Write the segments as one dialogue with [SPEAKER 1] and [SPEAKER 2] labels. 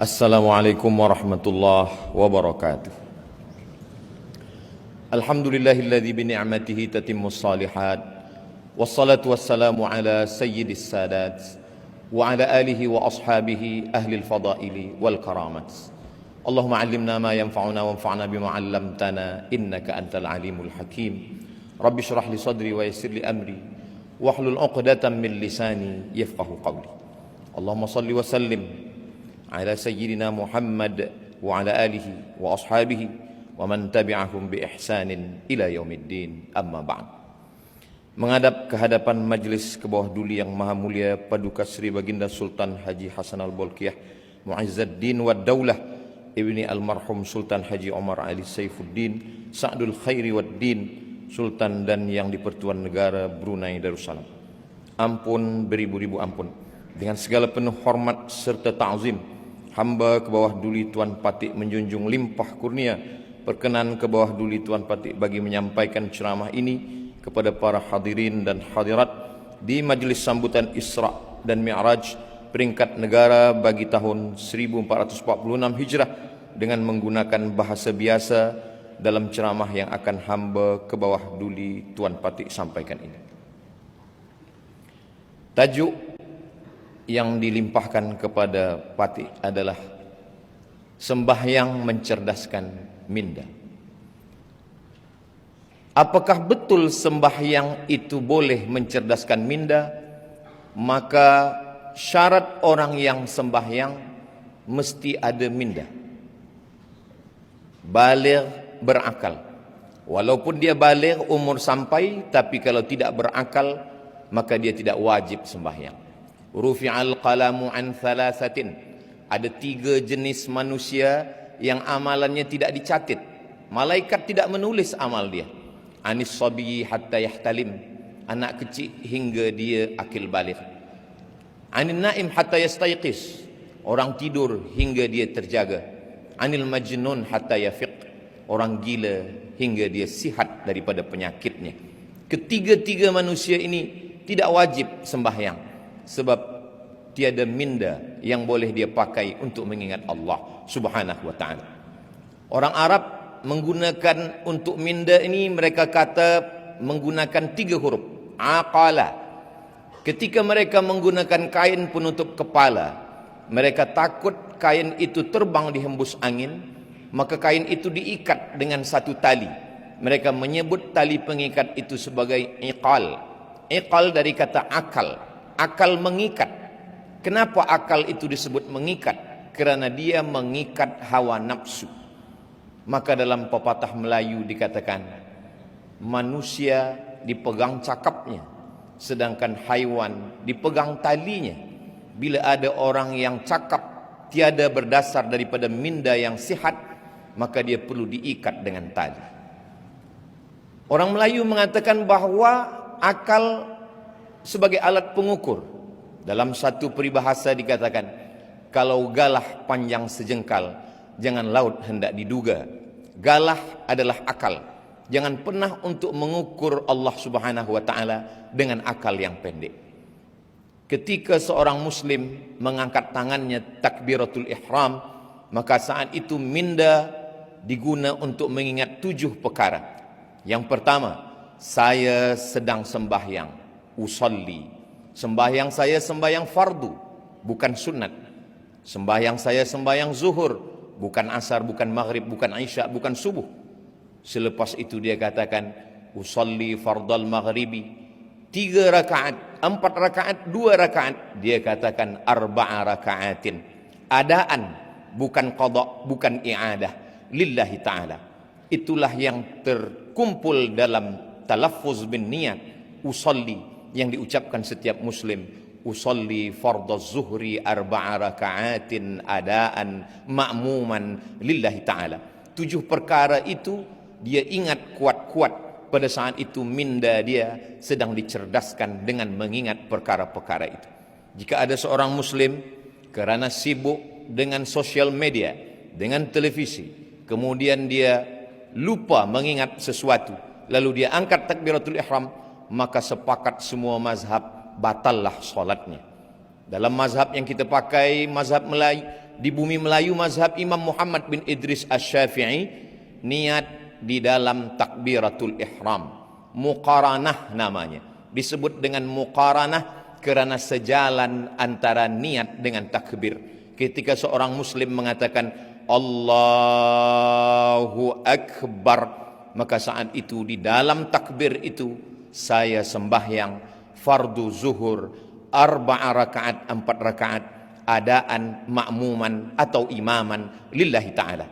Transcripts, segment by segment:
[SPEAKER 1] Assalamualaikum warahmatullahi wabarakatuh. Alhamdulillahilladzi bi ni'matihi tatimmus shalihat. Wassalatu wassalamu ala sayyidis sadat wa ala alihi wa ashabihi ahlil fadaili wal karamat. Allahumma 'allimna ma yanfa'una wanfa'na bima 'allamtana innaka antal alimul hakim. Rabbi shrah li sadri wa yassir li amri wahlul 'uqdatam min lisani yafqahu qawli. Allahumma shalli wa sallim ala sayyidina Muhammad wa ala alihi wa ashabihi wa man tabi'ahum bi ihsanin ila yaumiddin, amma ba'd. Menghadap ke hadapan majlis ke bawah duli yang maha mulia Paduka Sri Baginda Sultan Haji Hasan Al-Bolkiah Mu'izzuddin wa Daulah Ibni Almarhum Sultan Haji Omar Ali Saifuddin Sa'dul Khairi wad Din, Sultan dan yang di-Pertuan Negara Brunei Darussalam. Ampun beribu-ribu ampun, dengan segala penuh hormat serta ta'zim, hamba ke bawah duli Tuan Patik menjunjung limpah kurnia perkenan ke bawah duli Tuan Patik bagi menyampaikan ceramah ini kepada para hadirin dan hadirat di majlis sambutan Isra dan Mi'raj peringkat negara bagi tahun 1446 Hijrah dengan menggunakan bahasa biasa dalam ceramah yang akan hamba ke bawah duli Tuan Patik sampaikan ini. Tajuk yang dilimpahkan kepada Patik adalah sembahyang mencerdaskan minda. Apakah betul sembahyang itu boleh mencerdaskan minda? Maka syarat orang yang sembahyang mesti ada minda, baligh, berakal. Walaupun dia baligh, umur sampai, tapi kalau tidak berakal maka dia tidak wajib sembahyang. Rufi'al qalamu an thalathatin. Ada 3 jenis manusia yang amalannya tidak dicatat. Malaikat tidak menulis amal dia. Anis sabi hatta yahtalim, anak kecil hingga dia akil baligh. Anin naim hatta yastayqis, orang tidur hingga dia terjaga. Anil majnun hatta yafiq, orang gila hingga dia sihat daripada penyakitnya. Ketiga-tiga manusia ini tidak wajib sembahyang, sebab tiada minda yang boleh dia pakai untuk mengingat Allah Subhanahu wa ta'ala. Orang Arab menggunakan untuk minda ini, mereka kata menggunakan 3 huruf, aqala. Ketika mereka menggunakan kain penutup kepala, mereka takut kain itu terbang dihembus angin, maka kain itu diikat dengan satu tali. Mereka menyebut tali pengikat itu sebagai iqal. Iqal dari kata akal. Akal mengikat. Kenapa akal itu disebut mengikat? Kerana dia mengikat hawa nafsu. Maka dalam pepatah Melayu dikatakan, manusia dipegang cakapnya, sedangkan haiwan dipegang talinya. Bila ada orang yang cakap tiada berdasar daripada minda yang sihat, maka dia perlu diikat dengan tali. Orang Melayu mengatakan bahawa akal sebagai alat pengukur. Dalam satu peribahasa dikatakan, kalau galah panjang sejengkal, jangan laut hendak diduga. Galah adalah akal. Jangan pernah untuk mengukur Allah Subhanahu wa ta'ala dengan akal yang pendek. Ketika seorang muslim mengangkat tangannya takbiratul ihram, maka saat itu minda diguna untuk mengingat 7 perkara. Yang pertama, saya sedang sembahyang, usalli. Sembahyang saya sembahyang fardu, bukan sunat. Sembahyang saya sembahyang zuhur, bukan asar, bukan maghrib, bukan isya, bukan subuh. Selepas itu dia katakan, usalli fardal maghribi, 3 rakaat, 4 rakaat, 2 rakaat. Dia katakan arba'a rakaatin. Adaan, bukan qada, bukan i'adah, lillahi ta'ala. Itulah yang terkumpul dalam talaffuz bin niat usalli yang diucapkan setiap muslim. Usalli fardaz zuhri arba'a raka'atin adaan ma'muman lillahi ta'ala. 7 perkara itu dia ingat kuat-kuat. Pada saat itu minda dia sedang dicerdaskan dengan mengingat perkara-perkara itu. Jika ada seorang muslim kerana sibuk dengan sosial media, dengan televisi, kemudian dia lupa mengingat sesuatu, lalu dia angkat takbiratul ihram, maka sepakat semua mazhab batallah solatnya. Dalam mazhab yang kita pakai, mazhab Melayu, Di bumi Melayu mazhab Imam Muhammad bin Idris Asy-Syafi'i, niat di dalam takbiratul ihram. Muqaranah namanya. Disebut dengan muqaranah kerana sejalan antara niat dengan takbir. Ketika seorang muslim mengatakan Allahu Akbar, maka saat itu di dalam takbir itu saya sembahyang fardu zuhur 4 rakaat, 4 rakaat, adaan, makmuman atau imaman lillahi ta'ala.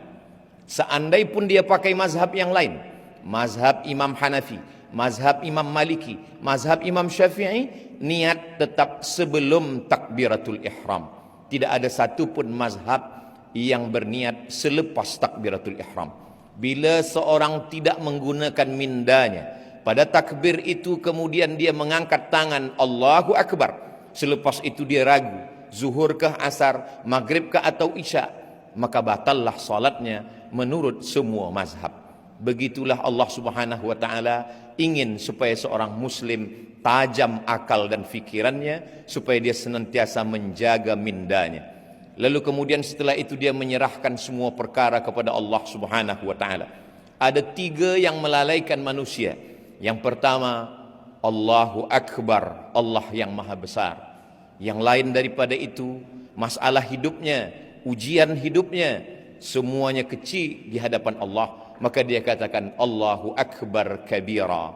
[SPEAKER 1] Seandai pun dia pakai mazhab yang lain, mazhab Imam Hanafi, mazhab Imam Maliki, mazhab Imam Syafi'i, niat tetap sebelum takbiratul ihram. Tidak ada satu pun mazhab yang berniat selepas takbiratul ihram. Bila seorang tidak menggunakan mindanya pada takbir itu, kemudian dia mengangkat tangan Allahu Akbar, selepas itu dia ragu zuhur kah, asar, maghrib kah atau isya, maka batallah salatnya menurut semua mazhab. Begitulah Allah Subhanahu wa taala ingin supaya seorang muslim tajam akal dan fikirannya, supaya dia senantiasa menjaga mindanya. Lalu kemudian setelah itu dia menyerahkan semua perkara kepada Allah Subhanahu wa taala. Ada 3 yang melalaikan manusia. Yang pertama, Allahu Akbar, Allah yang maha besar. Yang lain daripada itu, masalah hidupnya, ujian hidupnya, semuanya kecil di hadapan Allah, maka dia katakan Allahu Akbar kabira.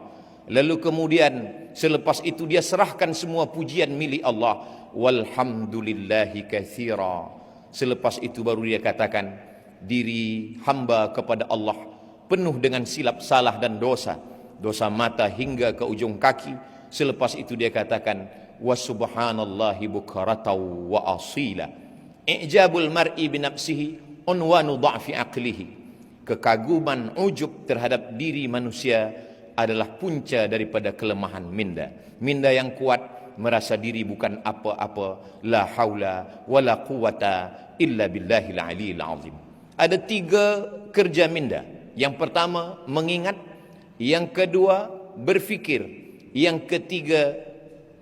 [SPEAKER 1] Lalu kemudian selepas itu dia serahkan semua pujian milik Allah, walhamdulillahi katsira. Selepas itu baru dia katakan diri hamba kepada Allah penuh dengan silap salah dan dosa, dosa mata hingga ke ujung kaki. Selepas itu dia katakan wa subhanallahi bukaratan wa asila. I'jabul mar'i bi nafsihi unwanu dha'fi aqlihi. Kekaguman, ujub terhadap diri manusia adalah punca daripada kelemahan minda. Minda yang kuat merasa diri bukan apa-apa, la haula wala quwata illa billahil aliyil azim. Ada 3 kerja minda. Yang pertama mengingat, yang kedua berfikir, yang ketiga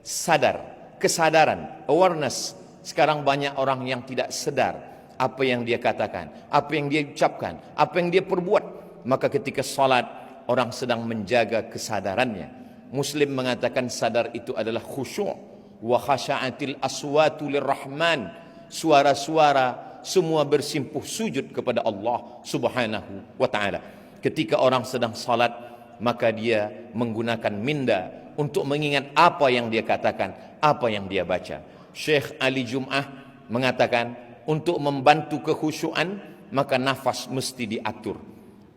[SPEAKER 1] sadar, kesadaran, awareness. Sekarang banyak orang yang tidak sadar apa yang dia katakan, apa yang dia ucapkan, apa yang dia perbuat. Maka ketika salat, orang sedang menjaga kesadarannya. Muslim mengatakan sadar itu adalah khusyuk. Wa khasha'atil aswatu lirrahman. Suara-suara semua bersimpuh sujud kepada Allah Subhanahu wa ta'ala. Ketika orang sedang salat, maka dia menggunakan minda untuk mengingat apa yang dia katakan, apa yang dia baca. Syekh Ali Jum'ah mengatakan untuk membantu kekhusyuan, maka nafas mesti diatur.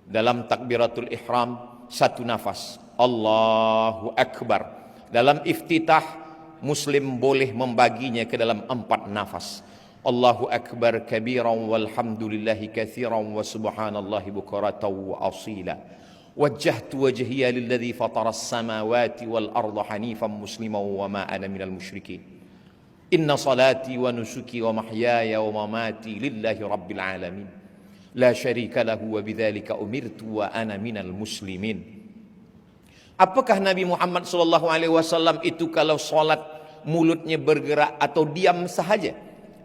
[SPEAKER 1] Dalam takbiratul ihram 1 nafas, Allahu Akbar. Dalam iftitah, muslim boleh membaginya ke dalam 4 nafas. Allahu Akbar kabiran walhamdulillahi katsiran wa subhanallahi bukratan wa asila. Wajjahtu wajhiya lilladzi fataras samawati wal arda hanifan musliman wa ma ana minal musyrikin. Inna salati wa nusuki wa mahyaya wa mamati lillahi rabbil alamin. La syarika lahu wa bidzalika umirtu wa ana minal muslimin. Apakah Nabi Muhammad SAW itu kalau salat mulutnya bergerak atau diam sahaja?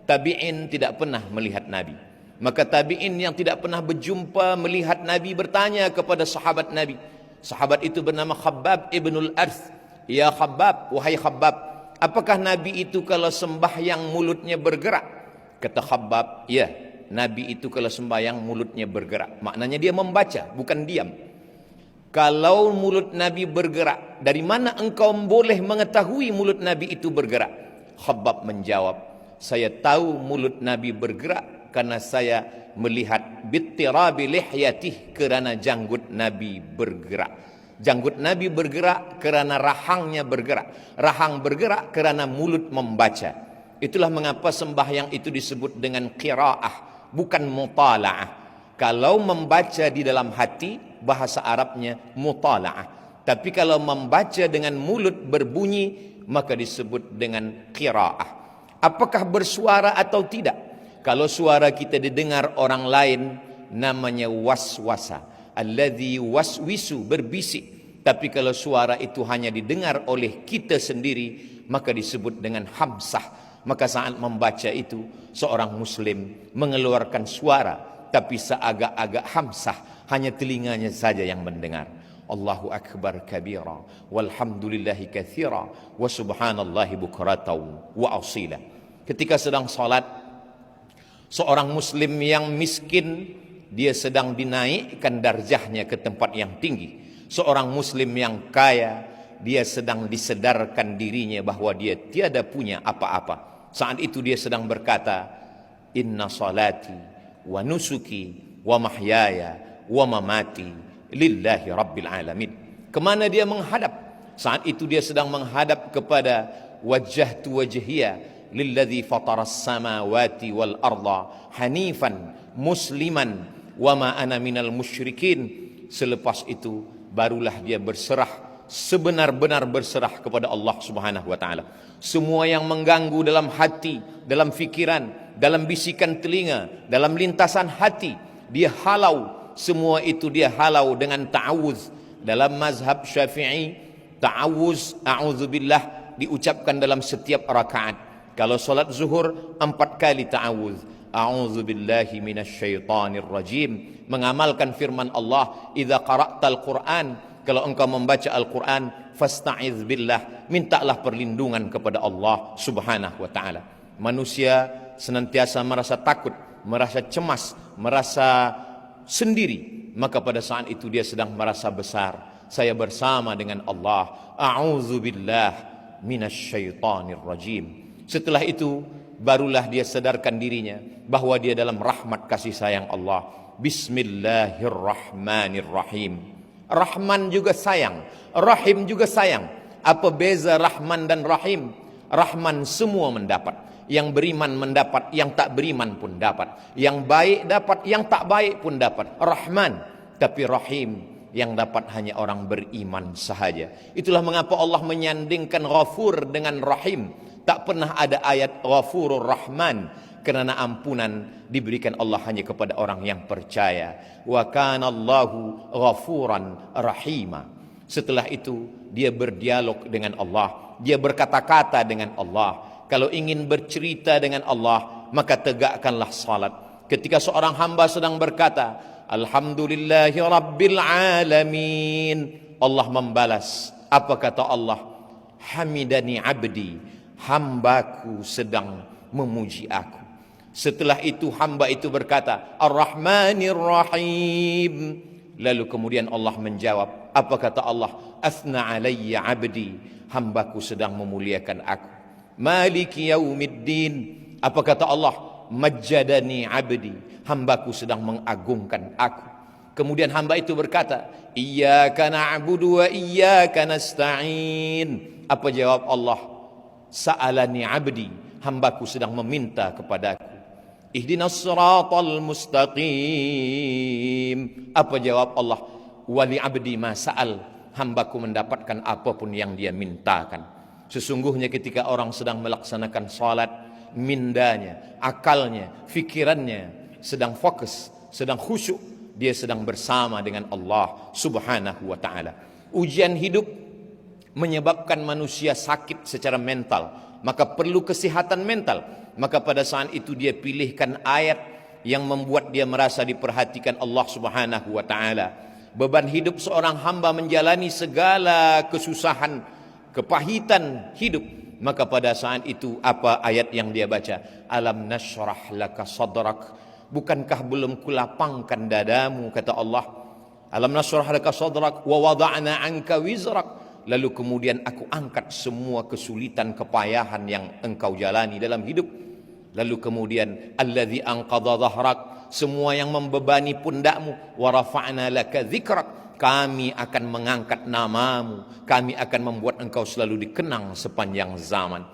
[SPEAKER 1] Tabi'in tidak pernah melihat Nabi. Maka tabi'in yang tidak pernah berjumpa melihat Nabi bertanya kepada sahabat Nabi. Sahabat itu bernama Khabbab ibnul Arth. Ya Khabbab, wahai Khabbab, apakah Nabi itu kalau sembahyang mulutnya bergerak? Kata Khabbab, ya, Nabi itu kalau sembahyang mulutnya bergerak. Maknanya dia membaca, bukan diam. Kalau mulut Nabi bergerak, dari mana engkau boleh mengetahui mulut Nabi itu bergerak? Khabbab menjawab, saya tahu mulut Nabi bergerak karena saya melihat bittirabi lihyatih, kerana janggut Nabi bergerak. Janggut Nabi bergerak kerana rahangnya bergerak. Rahang bergerak kerana mulut membaca. Itulah mengapa sembahyang itu disebut dengan qiraah, bukan mutala'ah. Kalau membaca di dalam hati, bahasa Arabnya mutala'ah. Tapi kalau membaca dengan mulut berbunyi, maka disebut dengan qiraah. Apakah bersuara atau tidak? Kalau suara kita didengar orang lain, namanya waswasa. Alladzi waswisu, berbisik. Tapi kalau suara itu hanya didengar oleh kita sendiri, maka disebut dengan hamsah. Maka saat membaca itu, seorang muslim mengeluarkan suara, tapi seagak-agak hamsah, hanya telinganya saja yang mendengar. Allahu akbar kabira, walhamdulillahi katsira, wa subhanallahi bukratan wa asila. Ketika sedang salat, seorang muslim yang miskin, dia sedang dinaikkan darjahnya ke tempat yang tinggi. Seorang muslim yang kaya, dia sedang disedarkan dirinya bahwa dia tiada punya apa-apa. Saat itu dia sedang berkata, inna salati wa nusuki wa mahyaya wa mamati lillahi rabbil alamin. Kemana dia menghadap? Saat itu dia sedang menghadap kepada wajjahtu wajhiya lilladzi fataras samawati wal arda hanifan musliman wa ma ana minal musyrikin. Selepas itu barulah dia berserah, sebenar-benar berserah kepada Allah Subhanahu wa taala. Semua yang mengganggu dalam hati, dalam fikiran, dalam bisikan telinga, dalam lintasan hati, dia halau. Semua itu dia halau dengan ta'awuz. Dalam mazhab Syafi'i, ta'awuz, a'udzubillah, diucapkan dalam setiap rakaat. Kalau salat zuhur 4 kali ta'awuz, a'udzubillahi minasyaitonir rajim. Mengamalkan firman Allah, idza qara'tal Qur'an, kalau engkau membaca Al-Quran, fasta'iz billah, mintalah perlindungan kepada Allah Subhanahu wa taala. Manusia senantiasa merasa takut, merasa cemas, merasa sendiri, maka pada saat itu dia sedang merasa besar. Saya bersama dengan Allah. A'udzubillah minasyaitonir rajim. Setelah itu barulah dia sadarkan dirinya bahwa dia dalam rahmat kasih sayang Allah. Bismillahirrahmanirrahim. Rahman juga sayang, Rahim juga sayang. Apa beza Rahman dan Rahim? Rahman semua mendapat. Yang beriman mendapat, yang tak beriman pun dapat. Yang baik dapat, yang tak baik pun dapat. Rahman. Tapi Rahim, yang dapat hanya orang beriman sahaja. Itulah mengapa Allah menyandingkan Ghafur dengan Rahim. Tak pernah ada ayat Ghafurur Rahman, kerana ampunan diberikan Allah hanya kepada orang yang percaya. Wa kana Allahu ghafuran rahima. Setelah itu dia berdialog dengan Allah, dia berkata-kata dengan Allah. Kalau ingin bercerita dengan Allah, maka tegakkanlah salat. Ketika seorang hamba sedang berkata, alhamdulillahi rabbil alamin, Allah membalas. Apa kata Allah? Hamidani abdi, hambaku sedang memuji aku. Setelah itu hamba itu berkata, Ar-Rahmanir Rahim. Lalu kemudian Allah menjawab, apa kata Allah? Athna alayya abdi, hambaku sedang memuliakan aku. Maliki yaumiddin. Apa kata Allah? Majjadani abdi, hambaku sedang mengagungkan aku. Kemudian hamba itu berkata, Iyyaka na'budu wa iyyaka nasta'in. Apa jawab Allah? Sa'alani abdi, hambaku sedang meminta kepadaku. Ihdinas siratal mustaqim. Apa jawab Allah? Wali abdi ma sa'al, hambaku mendapatkan apapun yang dia mintakan. Sesungguhnya ketika orang sedang melaksanakan salat, mindanya, akalnya, fikirannya sedang fokus, sedang khusyuk, dia sedang bersama dengan Allah Subhanahu wa taala. Ujian hidup menyebabkan manusia sakit secara mental, maka perlu kesehatan mental. Maka pada saat itu dia pilihkan ayat yang membuat dia merasa diperhatikan Allah Subhanahu wa taala. Beban hidup seorang hamba menjalani segala kesusahan, kepahitan hidup. Maka pada saat itu apa ayat yang dia baca? Alam nashrah laka sadrak. Bukankah belum kulapangkan dadamu, kata Allah. Alam nashrah laka sadrak wa wada'na anka wizrak. Lalu kemudian aku angkat semua kesulitan, kepayahan yang engkau jalani dalam hidup. Lalu kemudian alladzi anqadha dhahrak, semua yang membebani pundakmu. Wa rafa'na laka dzikrak, kami akan mengangkat namamu, kami akan membuat engkau selalu dikenang sepanjang zaman.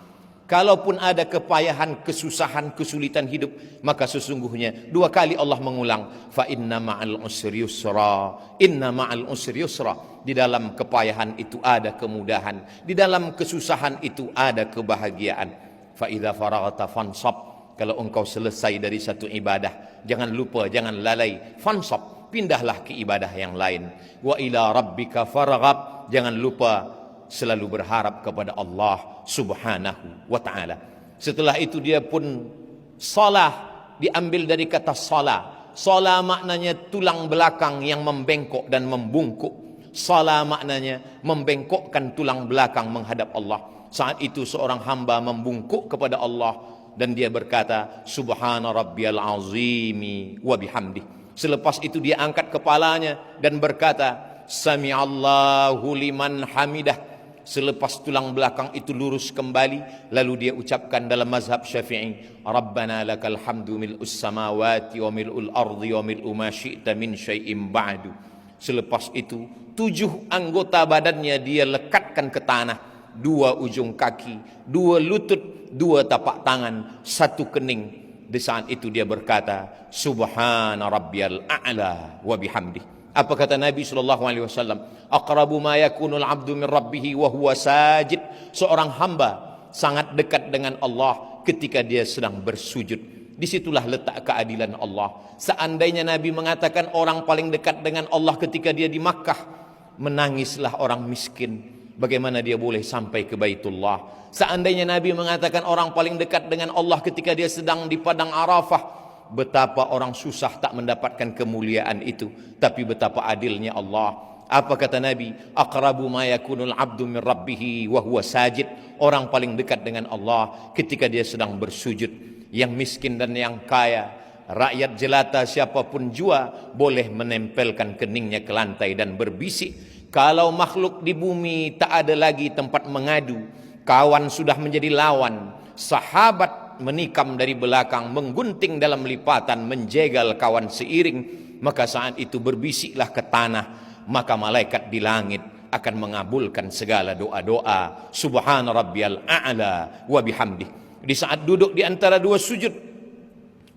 [SPEAKER 1] Kalaupun ada kepayahan, kesusahan, kesulitan hidup, maka sesungguhnya 2 kali Allah mengulang, fa inna ma'al usri yusra, inna ma'al usri yusra. Di dalam kepayahan itu ada kemudahan, di dalam kesusahan itu ada kebahagiaan. Fa idza faraghta fansab, kalau engkau selesai dari satu ibadah, jangan lupa, jangan lalai, fansab, pindahlah ke ibadah yang lain. Wa ila rabbika farghab, jangan lupa selalu berharap kepada Allah Subhanahu wa taala. Setelah itu dia pun salah, diambil dari kata salah. Salah maknanya tulang belakang yang membengkok dan membungkuk. Salah maknanya membengkokkan tulang belakang menghadap Allah. Saat itu seorang hamba membungkuk kepada Allah dan dia berkata, Subhana rabbiyal azimi wa bihamdih. Selepas itu dia angkat kepalanya dan berkata, Sami'allahu liman hamidah. Selepas tulang belakang itu lurus kembali, lalu dia ucapkan dalam mazhab Syafi'i, Rabbana lakal hamdu mil'us samawati wa mil'ul ardi wa mil'u ma syi'ta min syai'im ba'du. Selepas itu 7 anggota badannya dia lekatkan ke tanah, 2 ujung kaki, 2 lutut, 2 tapak tangan, 1 kening. Di saat itu dia berkata, Subhana rabbiyal a'la wa bihamdih. Apa kata Nabi SAW? Aqrabu ma yakunul abdu min rabbih wa huwa sajid. Seorang hamba sangat dekat dengan Allah ketika dia sedang bersujud. Disitulah letak keadilan Allah. Seandainya Nabi mengatakan orang paling dekat dengan Allah ketika dia di Makkah, menangislah orang miskin. Bagaimana dia boleh sampai ke Baitullah? Seandainya Nabi mengatakan orang paling dekat dengan Allah ketika dia sedang di padang Arafah, betapa orang susah tak mendapatkan kemuliaan itu. Tapi betapa adilnya Allah. Apa kata Nabi? Aqrabu ma yakunul abdu min rabbih wa huwa sajid. Orang paling dekat dengan Allah ketika dia sedang bersujud. Yang miskin dan yang kaya, rakyat jelata siapapun jua, boleh menempelkan keningnya ke lantai dan berbisik. Kalau makhluk di bumi tak ada lagi tempat mengadu, kawan sudah menjadi lawan, sahabat menikam dari belakang, menggunting dalam lipatan, menjegal kawan seiring, maka saat itu berbisiklah ke tanah, maka malaikat di langit akan mengabulkan segala doa-doa. Subhana rabbiyal a'la wa bihamdih. Di saat duduk di antara 2 sujud,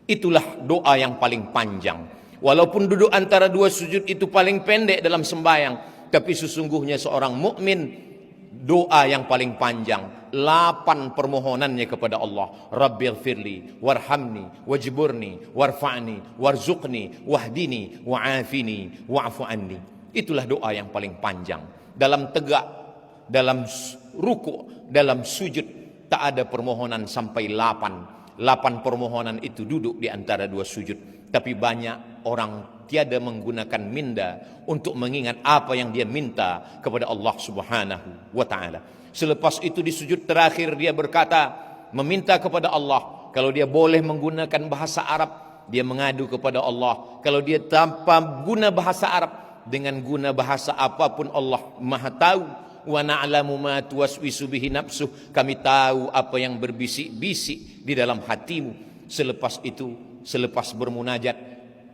[SPEAKER 1] itulah doa yang paling panjang. Walaupun duduk antara 2 sujud itu paling pendek dalam sembahyang, tapi sesungguhnya seorang mukmin doa yang paling panjang, 8 permohonannya kepada Allah. Rabbighfirli warhamni wajburni warfa'ni warzuqni wahdini wa'afini wa'fu anni. Itulah doa yang paling panjang. Dalam tegak, dalam ruku', dalam sujud, tak ada permohonan sampai 8 permohonan itu duduk di antara 2 sujud. Tapi banyak orang tiada menggunakan minda untuk mengingat apa yang dia minta kepada Allah Subhanahu wa ta'ala. Selepas itu di sujud terakhir dia berkata, meminta kepada Allah. Kalau dia boleh menggunakan bahasa Arab, dia mengadu kepada Allah. Kalau dia tanpa guna bahasa Arab, dengan guna bahasa apapun Allah Maha tahu. Wa na'lamu ma tuwaswisu bihi nafsuh. Kami tahu apa yang berbisik-bisik di dalam hatimu. Selepas itu, selepas bermunajat,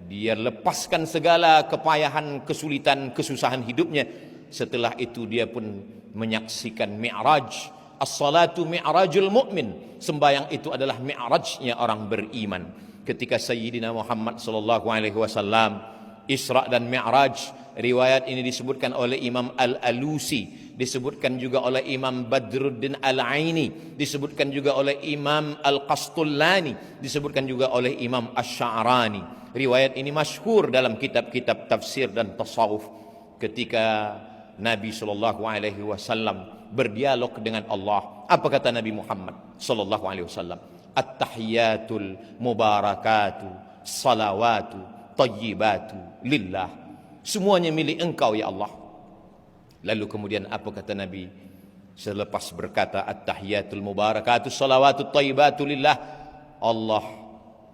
[SPEAKER 1] dia lepaskan segala kepayahan, kesulitan, kesusahan hidupnya. Setelah itu dia pun menyaksikan mi'raj. As-salatu mi'rajul mu'min. Sembayang itu adalah mi'rajnya orang beriman. Ketika Sayyidina Muhammad SAW Isra dan Mi'raj, riwayat ini disebutkan oleh Imam Al-Alusi, disebutkan juga oleh Imam Badruddin Al-Aini, disebutkan juga oleh Imam Al-Qastullani, disebutkan juga oleh Imam Asy-Sya'rani. Riwayat ini masyhur dalam kitab-kitab tafsir dan tasawuf. Ketika Nabi SAW berdialog dengan Allah, apa kata Nabi Muhammad SAW? At-tahiyyatul mubarakatu salawatu tayyibatu lillah. Semuanya milik engkau ya Allah. Lalu kemudian apa kata Nabi selepas berkata at-tahiyatul mubarakatuh salawatut thayyibatu lillah? Allah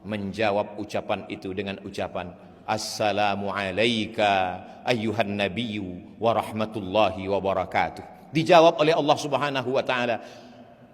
[SPEAKER 1] menjawab ucapan itu dengan ucapan assalamu alayka ayyuhan nabiyyu wa rahmatullahi wa barakatuh. Dijawab oleh Allah Subhanahu wa taala,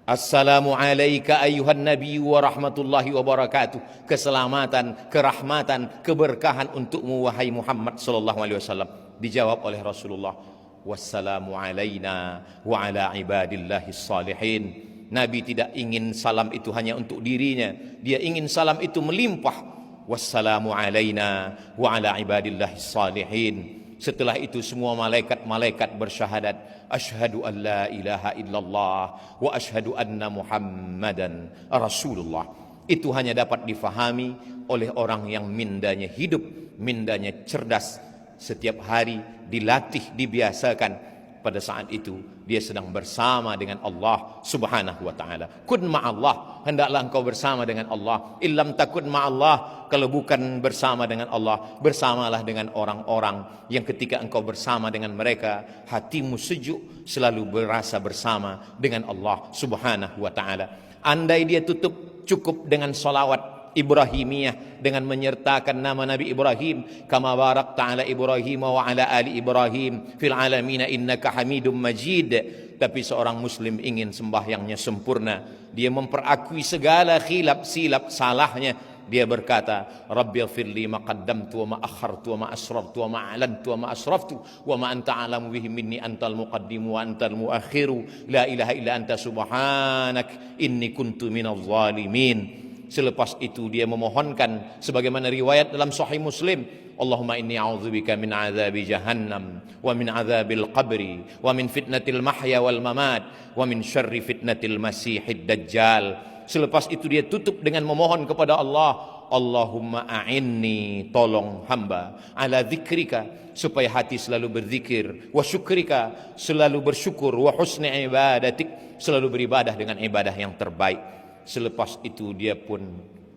[SPEAKER 1] assalamu alayka ayyuhan nabiyyu wa rahmatullahi wa barakatuh. Keselamatan, kerahmatan, keberkahan untukmu wahai Muhammad sallallahu alaihi wasallam. Dijawab oleh Rasulullah, wassalamu alaina wa ala ibadillahis salihin. Nabi tidak ingin salam itu hanya untuk dirinya, dia ingin salam itu melimpah. Wassalamu alaina wa ala ibadillahis salihin. Setelah itu semua malaikat-malaikat bersyahadat, asyhadu an la ilaha illallah wa asyhadu anna Muhammadan Rasulullah. Itu hanya dapat difahami oleh orang yang mindanya hidup, mindanya cerdas. Setiap hari dilatih, dibiasakan pada saat itu dia sedang bersama dengan Allah Subhanahu wa taala. Kun ma'allah, hendaklah engkau bersama dengan Allah. Illam takun ma'allah, kalau bukan bersama dengan Allah, bersamalah dengan orang-orang yang ketika engkau bersama dengan mereka, hatimu sejuk, selalu berasa bersama dengan Allah Subhanahu wa taala. Andai dia cukup dengan salawat Ibrahimiyah, dengan menyertakan nama Nabi Ibrahim, kama barakta ala Ibrahim wa ala ali Ibrahim fil alamin innaka Hamidum Majid. Tapi seorang muslim ingin sembahyangnya sempurna, dia memperakui segala silap salahnya. Dia berkata, Rabbighfirli ma qaddamtu wa ma akhartu wa ma asrartu wa ma a'lantu wa ma asraftu wa ma anta a'lamu bihi minni antal muqaddimu wa antal muakhiru la ilaha illa anta subhanak inni kuntu minadh dhalimin. Selepas itu dia memohonkan sebagaimana riwayat dalam Sahih Muslim, Allahumma inni a'udzubika min azabi jahannam wa min azabil qabri wa min fitnatil mahya wal mamat wa min syarri fitnatil masihid dajjal. Selepas itu dia tutup dengan memohon kepada Allah, Allahumma a'inni, tolong hamba, ala dzikrika, supaya hati selalu berzikir, wa syukrika, selalu bersyukur, wa husni ibadatik, selalu beribadah dengan ibadah yang terbaik. Selepas itu dia pun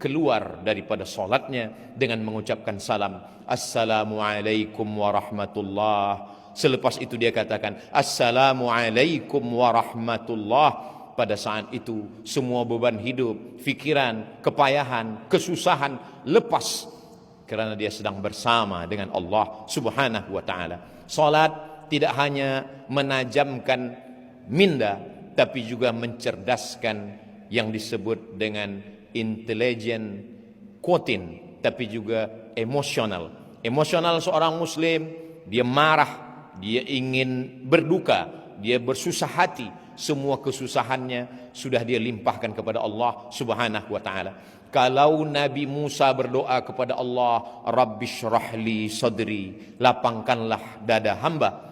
[SPEAKER 1] keluar daripada solatnya dengan mengucapkan salam, Assalamualaikum warahmatullah. Selepas itu dia katakan, Assalamualaikum warahmatullah. Pada saat itu semua beban hidup, fikiran, kepayahan, kesusahan lepas, kerana dia sedang bersama dengan Allah Subhanahu wa taala. Salat tidak hanya menajamkan minda, tapi juga mencerdaskan yang disebut dengan intelligent quotient, tapi juga emosional. Emosional seorang muslim, dia marah, dia ingin berduka, dia bersusah hati, semua kesusahannya sudah dia limpahkan kepada Allah Subhanahu wa taala. Kalau Nabi Musa berdoa kepada Allah, Rabbi syrahli sadri, lapangkanlah dada hamba,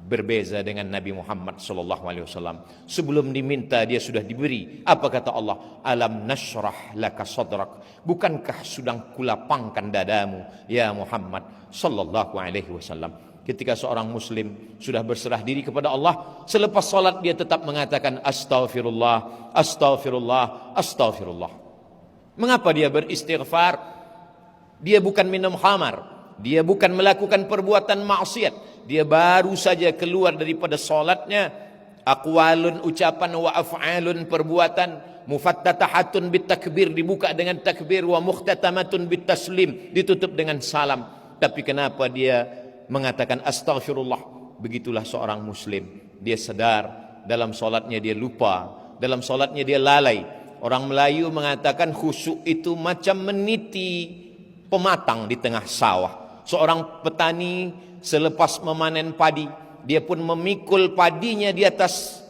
[SPEAKER 1] berbeza dengan Nabi Muhammad sallallahu alaihi wasallam. Sebelum diminta dia sudah diberi. Apa kata Allah? Alam nashrah laka sadrak, bukankah sudah kulapangkan dadamu ya Muhammad sallallahu alaihi wasallam. Ketika seorang muslim sudah berserah diri kepada Allah, selepas salat dia tetap mengatakan astaghfirullah, astaghfirullah, astaghfirullah. Mengapa dia beristighfar? Dia bukan minum khamar, dia bukan melakukan perbuatan maksiat, dia baru saja keluar daripada solatnya, aqwalun ucapan wa af'alun perbuatan, mufattatahatun bitakbir dibuka dengan takbir, wa mukhtatamatun bitaslim ditutup dengan salam. Tapi kenapa dia mengatakan astaghfirullah? Begitulah seorang muslim, dia sadar dalam solatnya dia lupa, dalam solatnya dia lalai. Orang Melayu mengatakan khusyuk itu macam meniti pematang di tengah sawah. Seorang petani selepas memanen padi, dia pun memikul padinya di atas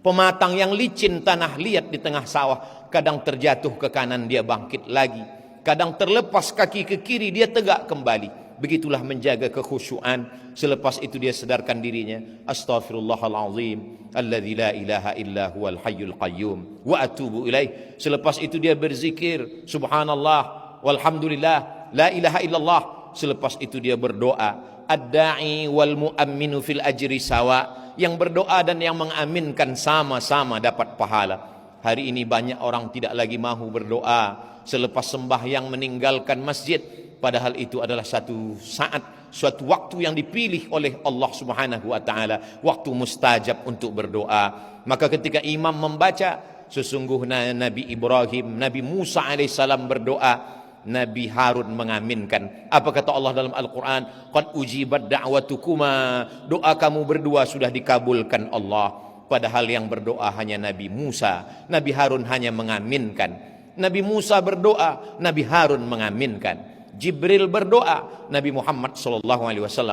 [SPEAKER 1] pematang yang licin, tanah liat di tengah sawah. Kadang terjatuh ke kanan, dia bangkit lagi. Kadang terlepas kaki ke kiri, dia tegak kembali. Begitulah menjaga kekhusyuan. Selepas itu dia sadarkan dirinya, astaghfirullahalazim alladzi la ilaha illa huwal hayyul qayyum wa atubu ilaih. Selepas itu dia berzikir, subhanallah walhamdulillah la ilaha illallah. Selepas itu dia berdoa, ad-da'i wal mu'amminu fil ajri sawa, yang berdoa dan yang mengaminkan sama-sama dapat pahala. Hari ini banyak orang tidak lagi mahu berdoa selepas sembahyang meninggalkan masjid, padahal itu adalah satu saat, suatu waktu yang dipilih oleh Allah Subhanahu wa taala, waktu mustajab untuk berdoa. Maka ketika imam membaca, sesungguhnya Nabi Ibrahim, Nabi Musa alaihissalam berdoa, Nabi Harun mengaminkan. Apa kata Allah dalam Al-Quran? Qad ujibat da'watukuma, doa kamu berdua sudah dikabulkan Allah. Padahal yang berdoa hanya Nabi Musa, Nabi Harun hanya mengaminkan. Nabi Musa berdoa, Nabi Harun mengaminkan. Jibril berdoa, Nabi Muhammad SAW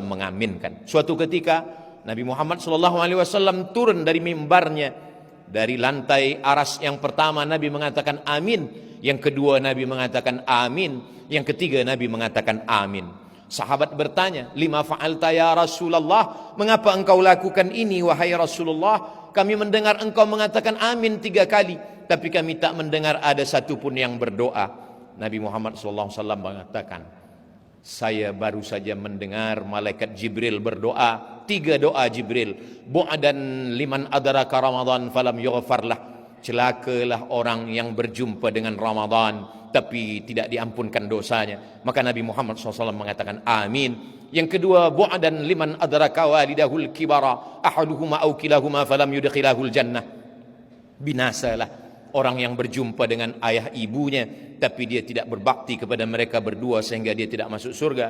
[SPEAKER 1] mengaminkan. Suatu ketika Nabi Muhammad SAW turun dari mimbarnya. Dari lantai aras yang pertama Nabi mengatakan amin, yang kedua Nabi mengatakan amin, yang ketiga Nabi mengatakan amin. Sahabat bertanya, lima fa'alta ya Rasulullah, mengapa engkau lakukan ini wahai Rasulullah? Kami mendengar engkau mengatakan amin 3 kali, tapi kami tak mendengar ada satupun yang berdoa. Nabi Muhammad SAW mengatakan, saya baru saja mendengar malaikat Jibril berdoa, 3 doa Jibril. Bu'dan liman adraka Ramadan falam yughfar lah. Celakalah orang yang berjumpa dengan Ramadan tapi tidak diampunkan dosanya. Maka Nabi Muhammad SAW mengatakan amin. Yang kedua, bu'dan liman adraka walidahul kibara ahaduhuma aw kilahuma falam yudkhilahul jannah. Binasalah orang yang berjumpa dengan ayah ibunya tapi dia tidak berbakti kepada mereka berdua sehingga dia tidak masuk surga.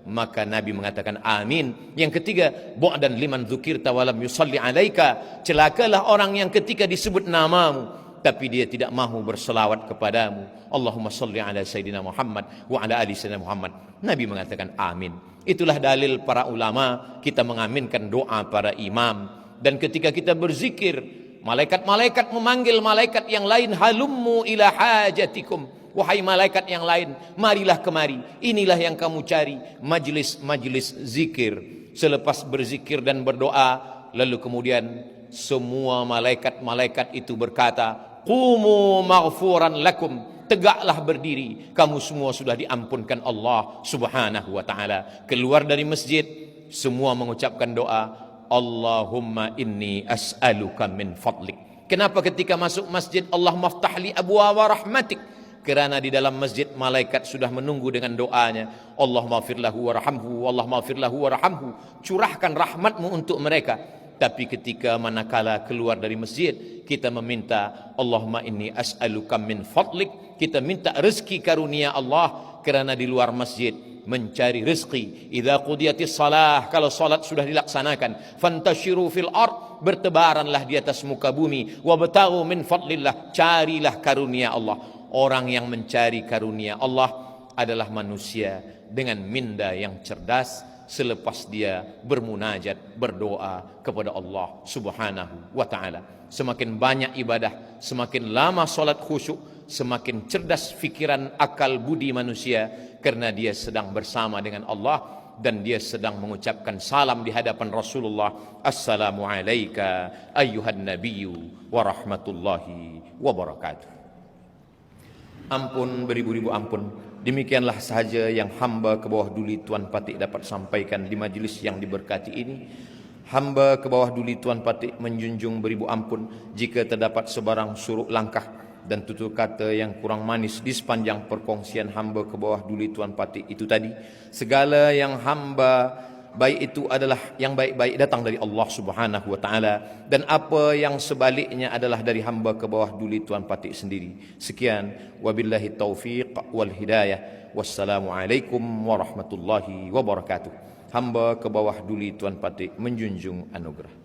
[SPEAKER 1] Maka Nabi mengatakan amin. Yang ketiga, bu'dan liman dzukirta wa lam yusalli alaika. Celakalah orang yang ketika disebut namamu tapi dia tidak mahu berselawat kepadamu. Allahumma salli ala Sayyidina Muhammad wa ala ali Sayyidina Muhammad. Nabi mengatakan amin. Itulah dalil para ulama kita mengaminkan doa para imam. Dan ketika kita berzikir, malaikat-malaikat memanggil malaikat yang lain, halummu ila hajatikum. Wahai malaikat yang lain, marilah kemari. Inilah yang kamu cari, majlis-majlis zikir. Selepas berzikir dan berdoa, lalu kemudian semua malaikat-malaikat itu berkata, qumu maghfuran lakum. Tegaklah berdiri, kamu semua sudah diampunkan Allah Subhanahu wa taala. Keluar dari masjid, semua mengucapkan doa, Allahumma inni as'aluka min fadlik. Kenapa ketika masuk masjid Allah maftahli abwaaba rahmatik? Kerana di dalam masjid malaikat sudah menunggu dengan doanya, Allahumma firlahu warhamhu, Allahumma firlahu warhamhu. Curahkan rahmatmu untuk mereka. Tapi ketika manakala keluar dari masjid, kita meminta Allahumma inni as'aluka min fadlik. Kita minta rezeki karunia Allah. Kerana di luar masjid mencari rezeki. Idza qudiyatis salah, kalau salat sudah dilaksanakan, fantashiru fil ard, bertebaranlah di atas muka bumi, wabtaghu min fadlillah, carilah karunia Allah. Orang yang mencari karunia Allah adalah manusia dengan minda yang cerdas selepas dia bermunajat, berdoa kepada Allah Subhanahu wa taala. Semakin banyak ibadah, semakin lama solat khusyuk, semakin cerdas fikiran, akal, budi manusia, karena dia sedang bersama dengan Allah dan dia sedang mengucapkan salam di hadapan Rasulullah. Assalamu alayka ayyuhan nabiyyu wa rahmatullahi wa barakatuh. Ampun beribu-ribu ampun. Demikianlah sahaja yang hamba ke bawah duli Tuan Patik dapat sampaikan di majlis yang diberkati ini. Hamba ke bawah duli Tuan Patik menjunjung beribu ampun jika terdapat sebarang suruk langkah dan tutur kata yang kurang manis di sepanjang perkongsian hamba ke bawah duli Tuan Patik itu tadi. Segala yang hamba baik itu adalah yang baik-baik datang dari Allah Subhanahu wa taala, dan apa yang sebaliknya adalah dari hamba ke bawah duli Tuan Patik sendiri. Sekian, wabillahi taufiq wal hidayah. Wassalamualaikum warahmatullahi wabarakatuh. Hamba ke bawah duli Tuan Patik menjunjung anugerah.